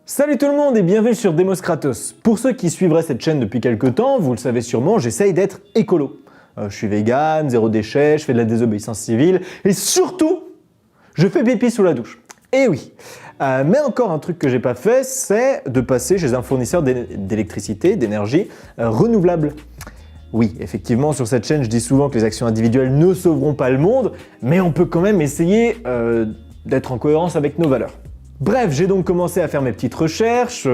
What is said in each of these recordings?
Salut tout le monde et bienvenue sur Demos Kratos. Pour ceux qui suivraient cette chaîne depuis quelques temps, vous le savez sûrement, j'essaye d'être écolo. Je suis vegan, zéro déchet, je fais de la désobéissance civile et surtout, je fais pipi sous la douche. Et oui, mais encore un truc que j'ai pas fait, c'est de passer chez un fournisseur d'électricité, d'énergie renouvelable. Oui, effectivement, sur cette chaîne, je dis souvent que les actions individuelles ne sauveront pas le monde, mais on peut quand même essayer d'être en cohérence avec nos valeurs. Bref, j'ai donc commencé à faire mes petites recherches,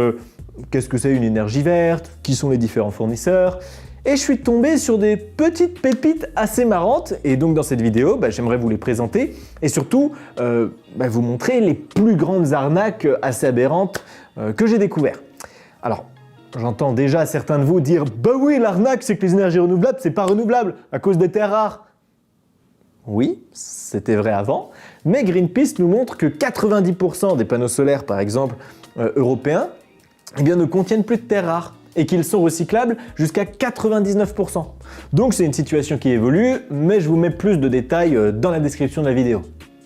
qu'est-ce que c'est une énergie verte, qui sont les différents fournisseurs, et je suis tombé sur des petites pépites assez marrantes, et donc dans cette vidéo, j'aimerais vous les présenter, et surtout vous montrer les plus grandes arnaques assez aberrantes que j'ai découvertes. Alors, j'entends déjà certains de vous dire « Bah oui, l'arnaque, c'est que les énergies renouvelables, c'est pas renouvelable, à cause des terres rares ». Oui, c'était vrai avant, mais Greenpeace nous montre que 90% des panneaux solaires, par exemple, européens, ne contiennent plus de terres rares et qu'ils sont recyclables jusqu'à 99%. Donc c'est une situation qui évolue, mais je vous mets plus de détails dans la description de la vidéo.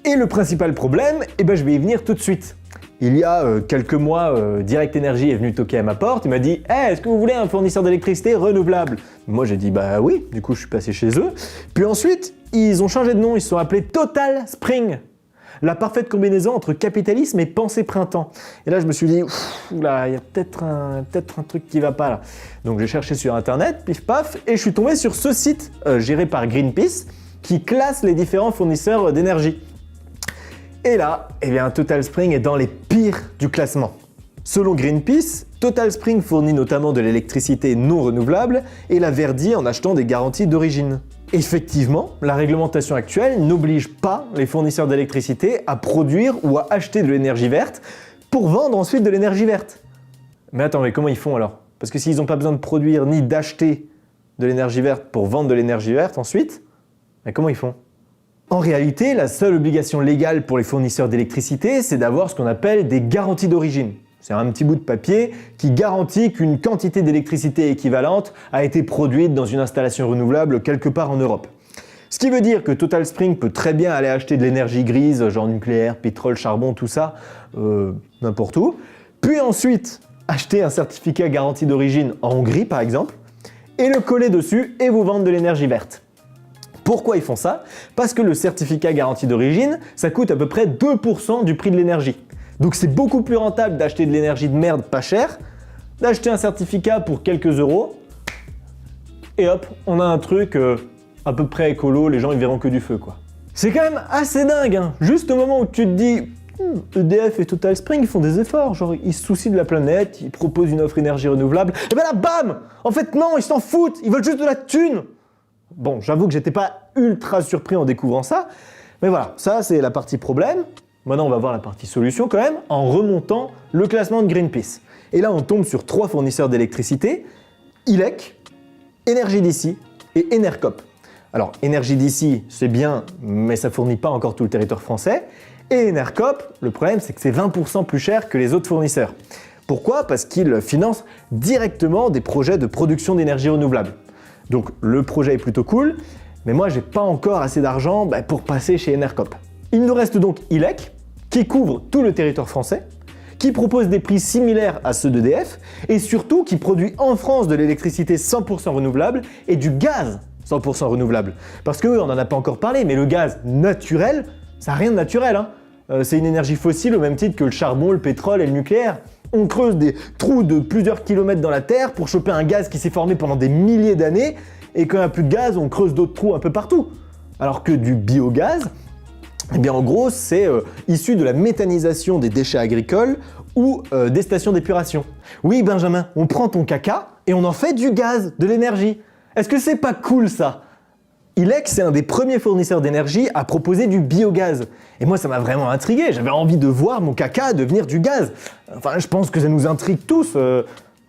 Et le principal problème, je vais y venir tout de suite. Il y a quelques mois, Direct Energy est venu toquer à ma porte, il m'a dit « Hey, est-ce que vous voulez un fournisseur d'électricité renouvelable ?» Moi j'ai dit « Bah oui », du coup je suis passé chez eux. Puis ensuite, ils ont changé de nom, ils se sont appelés Total Spring. La parfaite combinaison entre capitalisme et pensée printemps. Et là je me suis dit « Oula, il y a peut-être un truc qui va pas là ». Donc j'ai cherché sur internet, pif paf, et je suis tombé sur ce site géré par Greenpeace qui classe les différents fournisseurs d'énergie. Et là, Total Spring est dans les pires du classement. Selon Greenpeace, Total Spring fournit notamment de l'électricité non renouvelable et la verdit en achetant des garanties d'origine. Effectivement, la réglementation actuelle n'oblige pas les fournisseurs d'électricité à produire ou à acheter de l'énergie verte pour vendre ensuite de l'énergie verte. Mais attends, mais comment ils font alors? Parce que s'ils n'ont pas besoin de produire ni d'acheter de l'énergie verte pour vendre de l'énergie verte ensuite, mais comment ils font? En réalité, la seule obligation légale pour les fournisseurs d'électricité, c'est d'avoir ce qu'on appelle des garanties d'origine. C'est un petit bout de papier qui garantit qu'une quantité d'électricité équivalente a été produite dans une installation renouvelable quelque part en Europe. Ce qui veut dire que Total Spring peut très bien aller acheter de l'énergie grise, genre nucléaire, pétrole, charbon, tout ça, n'importe où, puis ensuite acheter un certificat garantie d'origine en Hongrie par exemple, et le coller dessus et vous vendre de l'énergie verte. Pourquoi ils font ça? Parce que le certificat garantie d'origine, ça coûte à peu près 2% du prix de l'énergie. Donc c'est beaucoup plus rentable d'acheter de l'énergie de merde pas chère, d'acheter un certificat pour quelques euros, et hop, on a un truc à peu près écolo, les gens ils verront que du feu quoi. C'est quand même assez dingue, hein. Juste au moment où tu te dis EDF et Total Spring ils font des efforts, genre ils se soucient de la planète, ils proposent une offre énergie renouvelable, et là bam! En fait non, ils s'en foutent, ils veulent juste de la thune! Bon, j'avoue que j'étais pas ultra surpris en découvrant ça, mais voilà, ça c'est la partie problème. Maintenant on va voir la partie solution quand même, en remontant le classement de Greenpeace. Et là on tombe sur 3 fournisseurs d'électricité, ILEC, Énergie d'ici et Enercop. Alors Énergie d'ici c'est bien, mais ça fournit pas encore tout le territoire français. Et Enercop, le problème c'est que c'est 20% plus cher que les autres fournisseurs. Pourquoi? Parce qu'ils financent directement des projets de production d'énergie renouvelable. Donc le projet est plutôt cool, mais moi j'ai pas encore assez d'argent pour passer chez Enercop. Il nous reste donc ILEC, qui couvre tout le territoire français, qui propose des prix similaires à ceux d'EDF, et surtout qui produit en France de l'électricité 100% renouvelable et du gaz 100% renouvelable. Parce que, on n'en a pas encore parlé, mais le gaz naturel, ça n'a rien de naturel, hein. C'est une énergie fossile au même titre que le charbon, le pétrole et le nucléaire. On creuse des trous de plusieurs kilomètres dans la terre pour choper un gaz qui s'est formé pendant des milliers d'années, et quand il n'y a plus de gaz, on creuse d'autres trous un peu partout. Alors que du biogaz, en gros, c'est issu de la méthanisation des déchets agricoles ou des stations d'épuration. Oui, Benjamin, on prend ton caca et on en fait du gaz, de l'énergie. Est-ce que c'est pas cool ça? ILEC, c'est un des premiers fournisseurs d'énergie à proposer du biogaz. Et moi, ça m'a vraiment intrigué. J'avais envie de voir mon caca devenir du gaz. Enfin, je pense que ça nous intrigue tous.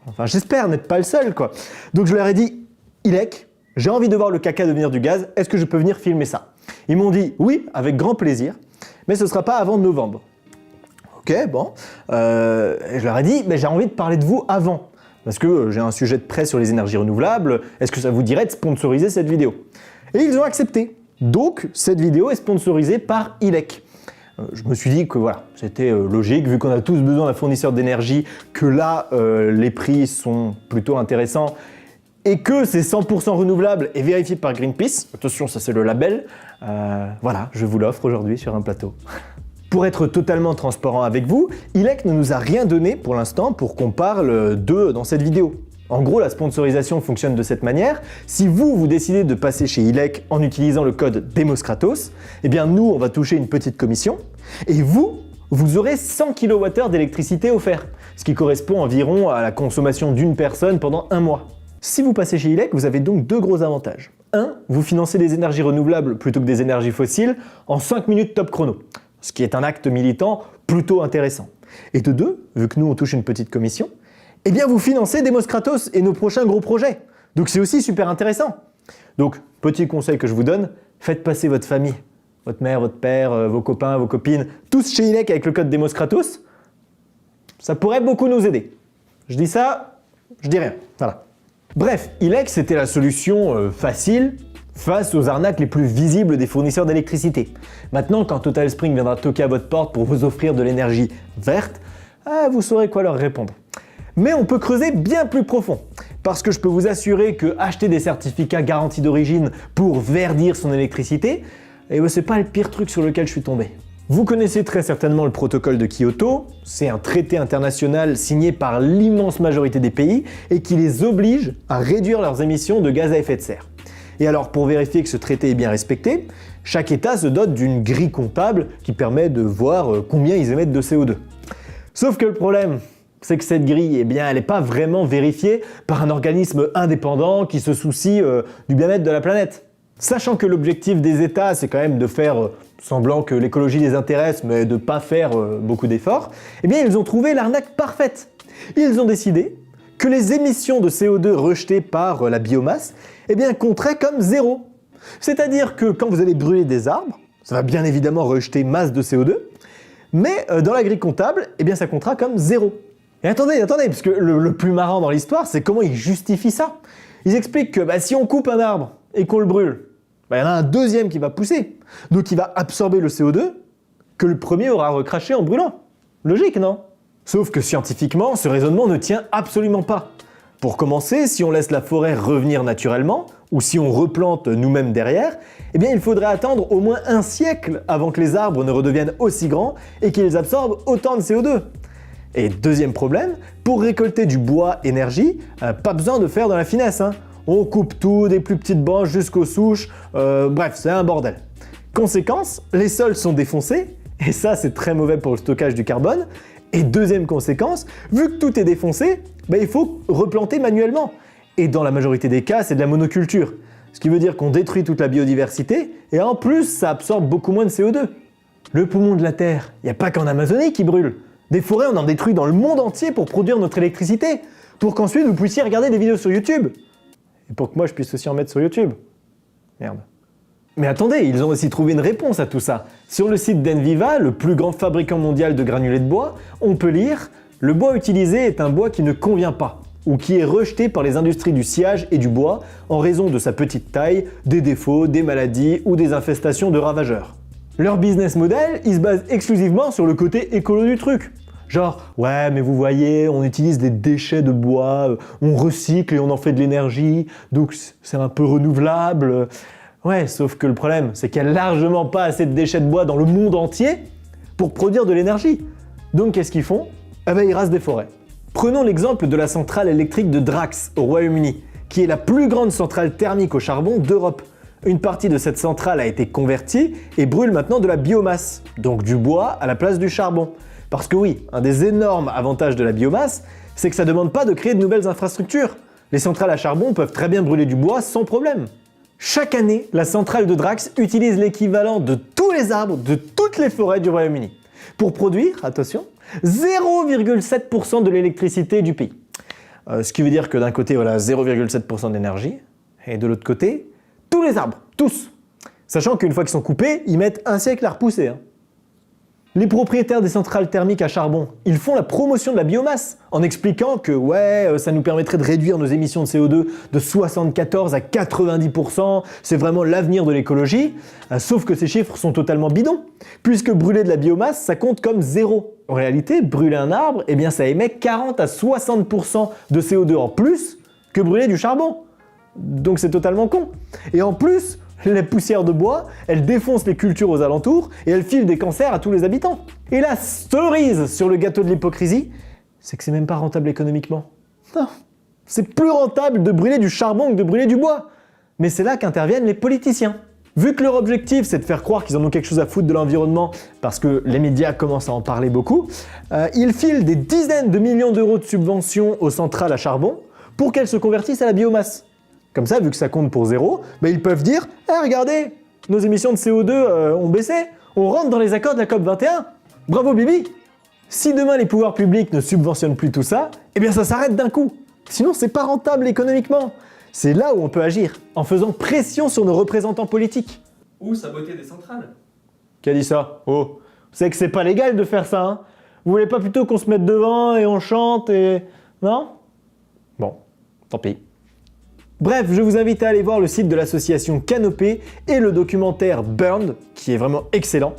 Enfin, j'espère n'être pas le seul, quoi. Donc, je leur ai dit, ILEC, j'ai envie de voir le caca devenir du gaz. Est-ce que je peux venir filmer ça? Ils m'ont dit, oui, avec grand plaisir, mais ce ne sera pas avant novembre. Ok, bon. Je leur ai dit, j'ai envie de parler de vous avant. Parce que j'ai un sujet de presse sur les énergies renouvelables. Est-ce que ça vous dirait de sponsoriser cette vidéo? Et ils ont accepté. Donc, cette vidéo est sponsorisée par ILEC. Je me suis dit que voilà, c'était logique, vu qu'on a tous besoin d'un fournisseur d'énergie, que là, les prix sont plutôt intéressants, et que c'est 100% renouvelable et vérifié par Greenpeace. Attention, ça c'est le label. Voilà, je vous l'offre aujourd'hui sur un plateau. Pour être totalement transparent avec vous, ILEC ne nous a rien donné pour l'instant pour qu'on parle d'eux dans cette vidéo. En gros, la sponsorisation fonctionne de cette manière. Si vous décidez de passer chez ILEC en utilisant le code DEMOSCRATOS, eh bien nous, on va toucher une petite commission. Et vous aurez 100 kWh d'électricité offert, ce qui correspond environ à la consommation d'une personne pendant un mois. Si vous passez chez ILEC, vous avez donc deux gros avantages. 1. Vous financez des énergies renouvelables plutôt que des énergies fossiles en 5 minutes top chrono, ce qui est un acte militant plutôt intéressant. Et de 2, vu que nous on touche une petite commission, eh bien vous financez DEMOSCRATOS et nos prochains gros projets. Donc c'est aussi super intéressant. Donc, petit conseil que je vous donne, faites passer votre famille, votre mère, votre père, vos copains, vos copines, tous chez ILEC avec le code DEMOSCRATOS. Ça pourrait beaucoup nous aider. Je dis ça, je dis rien. Voilà. Bref, ILEC c'était la solution facile face aux arnaques les plus visibles des fournisseurs d'électricité. Maintenant, quand Total Spring viendra toquer à votre porte pour vous offrir de l'énergie verte, vous saurez quoi leur répondre. Mais on peut creuser bien plus profond, parce que je peux vous assurer que acheter des certificats garantis d'origine pour verdir son électricité, c'est pas le pire truc sur lequel je suis tombé. Vous connaissez très certainement le protocole de Kyoto, c'est un traité international signé par l'immense majorité des pays et qui les oblige à réduire leurs émissions de gaz à effet de serre. Et alors pour vérifier que ce traité est bien respecté, chaque État se dote d'une grille comptable qui permet de voir combien ils émettent de CO2. Sauf que le problème, c'est que cette grille, elle n'est pas vraiment vérifiée par un organisme indépendant qui se soucie du bien-être de la planète. Sachant que l'objectif des États, c'est quand même de faire semblant que l'écologie les intéresse, mais de ne pas faire beaucoup d'efforts, ils ont trouvé l'arnaque parfaite. Ils ont décidé que les émissions de CO2 rejetées par la biomasse, compteraient comme zéro. C'est-à-dire que quand vous allez brûler des arbres, ça va bien évidemment rejeter masse de CO2, mais dans la grille comptable, ça comptera comme zéro. Et attendez, parce que le plus marrant dans l'histoire, c'est comment ils justifient ça. Ils expliquent que si on coupe un arbre et qu'on le brûle, il y en a un deuxième qui va pousser, donc il va absorber le CO2 que le premier aura recraché en brûlant. Logique, non? Sauf que scientifiquement, ce raisonnement ne tient absolument pas. Pour commencer, si on laisse la forêt revenir naturellement, ou si on replante nous-mêmes derrière, il faudrait attendre au moins un siècle avant que les arbres ne redeviennent aussi grands et qu'ils absorbent autant de CO2. Et deuxième problème, pour récolter du bois énergie, pas besoin de faire de la finesse. On coupe tout, des plus petites branches jusqu'aux souches, bref, c'est un bordel. Conséquence, les sols sont défoncés, et ça c'est très mauvais pour le stockage du carbone. Et deuxième conséquence, vu que tout est défoncé, il faut replanter manuellement. Et dans la majorité des cas, c'est de la monoculture. Ce qui veut dire qu'on détruit toute la biodiversité, et en plus, ça absorbe beaucoup moins de CO2. Le poumon de la Terre, il n'y a pas qu'en Amazonie qui brûle. Des forêts, on en détruit dans le monde entier pour produire notre électricité, pour qu'ensuite vous puissiez regarder des vidéos sur YouTube. Et pour que moi je puisse aussi en mettre sur YouTube. Merde. Mais attendez, ils ont aussi trouvé une réponse à tout ça. Sur le site d'Enviva, le plus grand fabricant mondial de granulés de bois, on peut lire « Le bois utilisé est un bois qui ne convient pas » ou qui est rejeté par les industries du sciage et du bois en raison de sa petite taille, des défauts, des maladies ou des infestations de ravageurs. Leur business model, il se base exclusivement sur le côté écolo du truc. Genre, ouais, mais vous voyez, on utilise des déchets de bois, on recycle et on en fait de l'énergie, donc c'est un peu renouvelable. Ouais, sauf que le problème, c'est qu'il n'y a largement pas assez de déchets de bois dans le monde entier pour produire de l'énergie. Donc qu'est-ce qu'ils font? Ils rasent des forêts. Prenons l'exemple de la centrale électrique de Drax au Royaume-Uni, qui est la plus grande centrale thermique au charbon d'Europe. Une partie de cette centrale a été convertie et brûle maintenant de la biomasse, donc du bois à la place du charbon. Parce que oui, un des énormes avantages de la biomasse, c'est que ça ne demande pas de créer de nouvelles infrastructures. Les centrales à charbon peuvent très bien brûler du bois sans problème. Chaque année, la centrale de Drax utilise l'équivalent de tous les arbres de toutes les forêts du Royaume-Uni pour produire, attention, 0,7% de l'électricité du pays. Ce qui veut dire que d'un côté, voilà, 0,7% d'énergie, et de l'autre côté, tous les arbres, tous. Sachant qu'une fois qu'ils sont coupés, ils mettent un siècle à repousser. Les propriétaires des centrales thermiques à charbon, ils font la promotion de la biomasse en expliquant que ça nous permettrait de réduire nos émissions de CO2 de 74 à 90%, c'est vraiment l'avenir de l'écologie, sauf que ces chiffres sont totalement bidons, puisque brûler de la biomasse, ça compte comme zéro. En réalité, brûler un arbre, eh bien ça émet 40 à 60% de CO2 en plus que brûler du charbon. Donc c'est totalement con. Et en plus, la poussière de bois, elle défonce les cultures aux alentours et elle file des cancers à tous les habitants. Et la cerise sur le gâteau de l'hypocrisie, c'est que c'est même pas rentable économiquement. Non, c'est plus rentable de brûler du charbon que de brûler du bois. Mais c'est là qu'interviennent les politiciens. Vu que leur objectif c'est de faire croire qu'ils en ont quelque chose à foutre de l'environnement parce que les médias commencent à en parler beaucoup, ils filent des dizaines de millions d'euros de subventions aux centrales à charbon pour qu'elles se convertissent à la biomasse. Comme ça, vu que ça compte pour zéro, ils peuvent dire « regardez, nos émissions de CO2 ont baissé, on rentre dans les accords de la COP21. Bravo Bibi !» Si demain les pouvoirs publics ne subventionnent plus tout ça, eh bien ça s'arrête d'un coup. Sinon, c'est pas rentable économiquement. C'est là où on peut agir, en faisant pression sur nos représentants politiques. Ou saboter des centrales. Qui a dit ça? Oh, vous savez que c'est pas légal de faire ça, hein? Vous voulez pas plutôt qu'on se mette devant et on chante et... Non? Bon, tant pis. Bref, je vous invite à aller voir le site de l'association Canopée et le documentaire Burned, qui est vraiment excellent,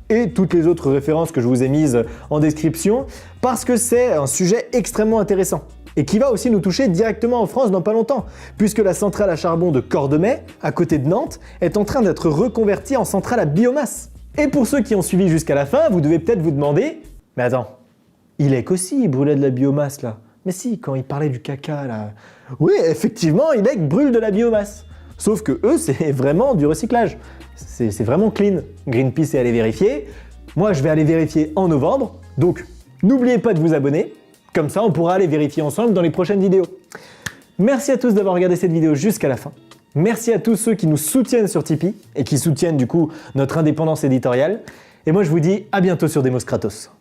et toutes les autres références que je vous ai mises en description, parce que c'est un sujet extrêmement intéressant, et qui va aussi nous toucher directement en France dans pas longtemps, puisque la centrale à charbon de Cordemais, à côté de Nantes, est en train d'être reconvertie en centrale à biomasse. Et pour ceux qui ont suivi jusqu'à la fin, vous devez peut-être vous demander « Mais attends, Ilek aussi, il brûlait de la biomasse là ?» Mais si, quand il parlait du caca là... Oui, effectivement, Ilek brûle de la biomasse. Sauf que eux, c'est vraiment du recyclage. C'est vraiment clean. Greenpeace est allé vérifier. Moi, je vais aller vérifier en novembre. Donc, n'oubliez pas de vous abonner. Comme ça, on pourra aller vérifier ensemble dans les prochaines vidéos. Merci à tous d'avoir regardé cette vidéo jusqu'à la fin. Merci à tous ceux qui nous soutiennent sur Tipeee et qui soutiennent du coup notre indépendance éditoriale. Et moi, je vous dis à bientôt sur Demos Kratos.